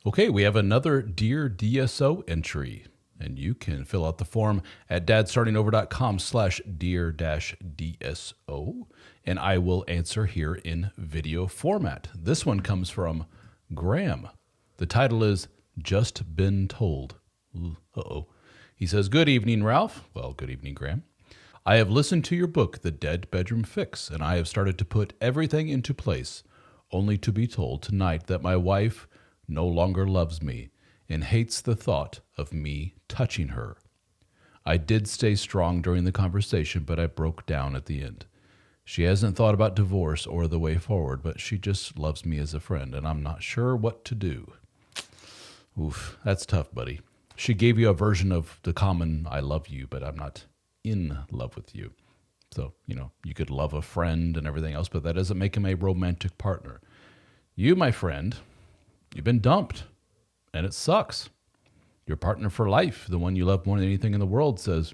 Okay, we have another Dear DSO entry, and you can fill out the form at dadstartingover.com/dear-DSO, and I will answer here in video format. This one comes from Graham. The title is Just Been Told. Uh-oh. He says, "Good evening, Ralph." Well, good evening, Graham. "I have listened to your book, The Dead Bedroom Fix, and I have started to put everything into place, only to be told tonight that my wife no longer loves me and hates the thought of me touching her. I did stay strong during the conversation, but I broke down at the end. She hasn't thought about divorce or the way forward, but she just loves me as a friend, and I'm not sure what to do." Oof, that's tough, buddy. She gave you a version of the common "I love you, but I'm not in love with you." So, you could love a friend and everything else, but that doesn't make him a romantic partner. You, my friend, you've been dumped, and it sucks. Your partner for life, the one you love more than anything in the world, says,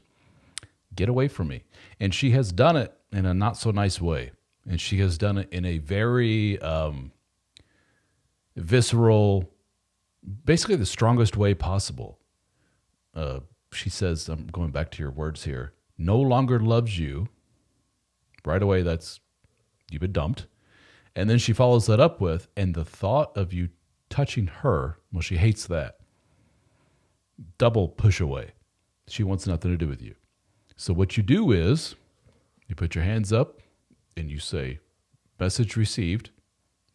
"Get away from me." And she has done it in a not so nice way. And she has done it in a very visceral, basically the strongest way possible. She says, I'm going back to your words here, no longer loves you. Right away, you've been dumped. And then she follows that up with, and the thought of you touching her, well, she hates that. Double push away. She wants nothing to do with you. So what you do is you put your hands up and you say, "Message received.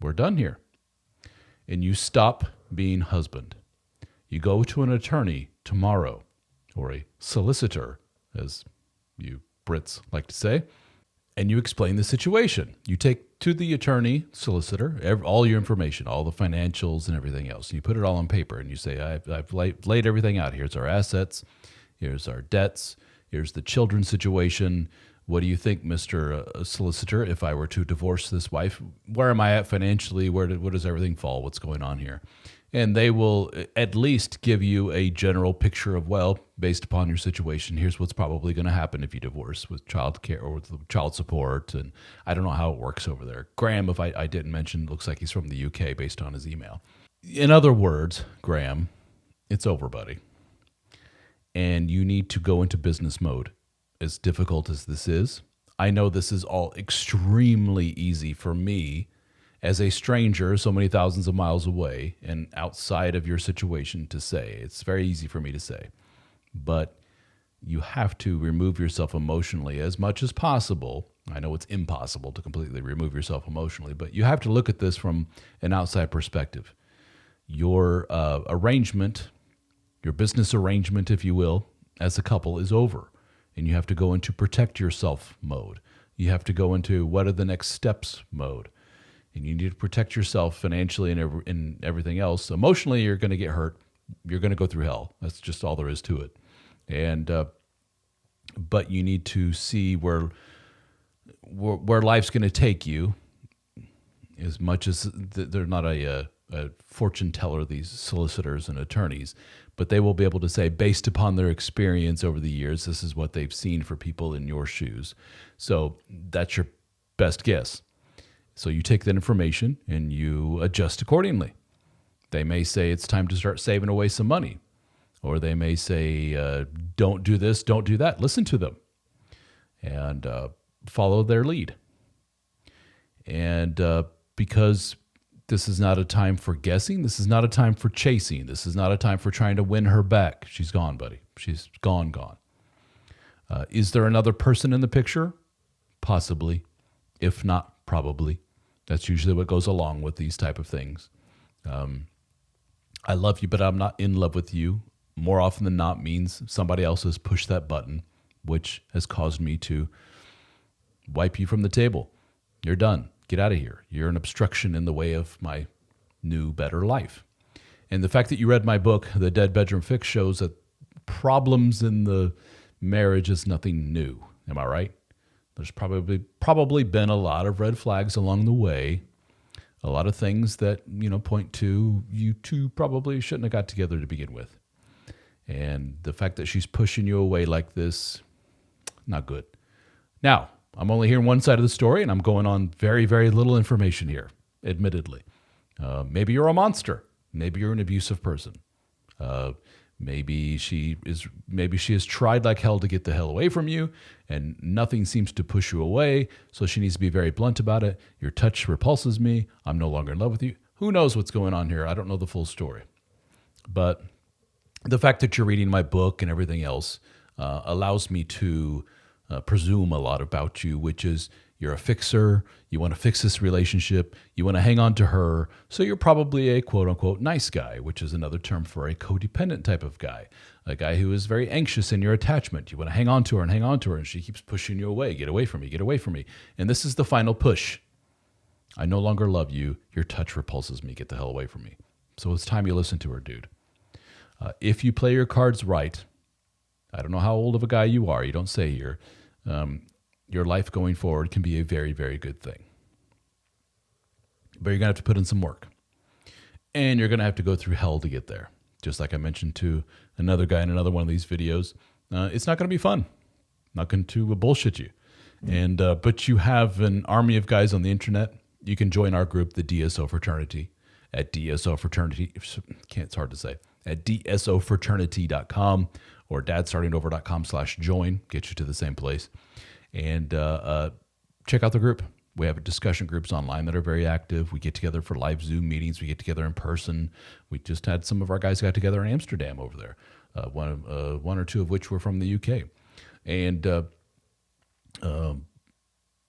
We're done here." And you stop being husband. You go to an attorney tomorrow, or a solicitor, as you Brits like to say, and you explain the situation. You take to the attorney, solicitor, all your information, all the financials and everything else. And you put it all on paper and you say, I've laid everything out. Here's our assets. Here's our debts. Here's the children's situation. What do you think, Mr. Solicitor, if I were to divorce this wife? Where am I at financially? Where does everything fall? What's going on here? And they will at least give you a general picture of, well, based upon your situation, here's what's probably going to happen if you divorce with child care or with child support. And I don't know how it works over there. Graham, if I didn't mention, looks like he's from the UK based on his email. In other words, Graham, it's over, buddy. And you need to go into business mode. As difficult as this is, I know this is all extremely easy for me as a stranger so many thousands of miles away and outside of your situation to say. It's very easy for me to say. But you have to remove yourself emotionally as much as possible. I know it's impossible to completely remove yourself emotionally, but you have to look at this from an outside perspective. Your arrangement, your business arrangement, if you will, as a couple is over. And you have to go into protect yourself mode. You have to go into what are the next steps mode. And you need to protect yourself financially and everything else. Emotionally, you're going to get hurt. You're going to go through hell. That's just all there is to it. And but you need to see where life's going to take you. As much as they're not a fortune teller, these solicitors and attorneys, but they will be able to say, based upon their experience over the years, this is what they've seen for people in your shoes. So that's your best guess. So you take that information and you adjust accordingly. They may say it's time to start saving away some money, or they may say, don't do this, don't do that. Listen to them and follow their lead. And because this is not a time for guessing. This is not a time for chasing. This is not a time for trying to win her back. She's gone, buddy. She's gone. Is there another person in the picture? Possibly. If not, probably. That's usually what goes along with these type of things. I love you, but I'm not in love with you. More often than not means somebody else has pushed that button, which has caused me to wipe you from the table. You're done. Get out of here. You're an obstruction in the way of my new, better life. And the fact that you read my book, The Dead Bedroom Fix, shows that problems in the marriage is nothing new. Am I right? There's probably been a lot of red flags along the way, a lot of things that, point to you two probably shouldn't have got together to begin with. And the fact that she's pushing you away like this, not good. Now, I'm only hearing one side of the story, and I'm going on very, very little information here, admittedly. Maybe you're a monster. Maybe you're an abusive person. Maybe she has tried like hell to get the hell away from you, and nothing seems to push you away. So she needs to be very blunt about it. Your touch repulses me. I'm no longer in love with you. Who knows what's going on here? I don't know the full story. But the fact that you're reading my book and everything else allows me to presume a lot about you, which is you're a fixer. You want to fix this relationship. You want to hang on to her. So you're probably a quote unquote nice guy, which is another term for a codependent type of guy, a guy who is very anxious in your attachment. You want to hang on to her and hang on to her, and she keeps pushing you away. Get away from me. Get away from me. And this is the final push. I no longer love you. Your touch repulses me. Get the hell away from me. So it's time you listen to her, dude. If you play your cards right, I don't know how old of a guy you are. You don't say here. Your life going forward can be a very, very good thing. But you're going to have to put in some work. And you're going to have to go through hell to get there. Just like I mentioned to another guy in another one of these videos. It's not going to be fun. I'm not going to bullshit you. And but you have an army of guys on the internet. You can join our group, the DSO Fraternity, at DSO Fraternity. It's hard to say. At dsofraternity.com or dadstartingover.com/join. Get you to the same place. And check out the group. We have discussion groups online that are very active. We get together for live Zoom meetings. We get together in person. We just had some of our guys got together in Amsterdam over there, one or two of which were from the UK. And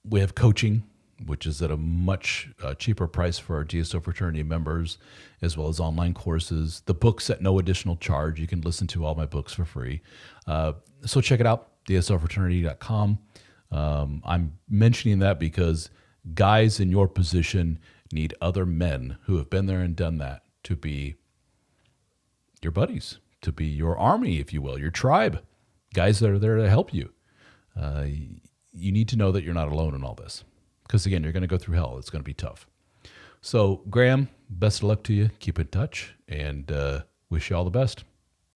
we have coaching, which is at a much cheaper price for our DSO fraternity members, as well as online courses. The books at no additional charge. You can listen to all my books for free. So check it out, dsofraternity.com. I'm mentioning that because guys in your position need other men who have been there and done that to be your buddies, to be your army, if you will, your tribe, guys that are there to help you. You need to know that you're not alone in all this. Because again, you're going to go through hell. It's going to be tough. So, Graham, best of luck to you. Keep in touch, and wish you all the best.